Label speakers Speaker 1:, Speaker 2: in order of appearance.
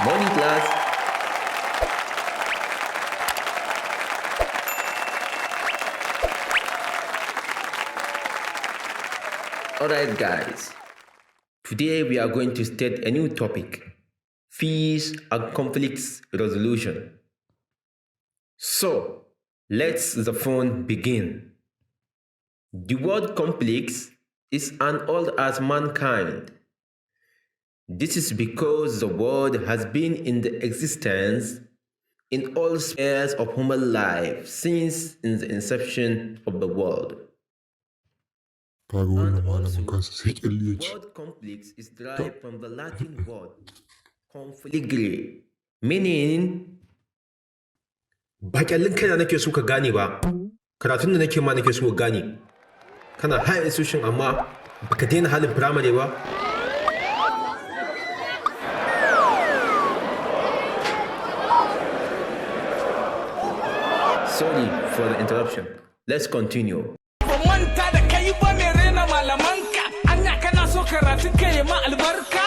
Speaker 1: Morning class. Alright guys, today we are going to state a new topic, peace and conflicts resolution. So, let's the fun begin. The word conflicts is as old as mankind. This is because the word has been in the existence in all spheres of human life since in the inception of the world.
Speaker 2: Kaga wannan
Speaker 1: And
Speaker 2: malamin
Speaker 1: also,
Speaker 2: kansa sai
Speaker 1: the
Speaker 2: ƙyalli ya ce.
Speaker 1: word conflicts is derived from the Latin word confligere, meaning
Speaker 3: Ba kyallin kaina nake so ka gane ba. Karatun da nake ma nake so ka gane. Kana high institution amma baka daina halin firamare ba.
Speaker 1: sorry for the interruption. Let's continue.
Speaker 4: Ban manta da kai ba mai rena malamanka, anya kana so karatun ka yi ma albarka.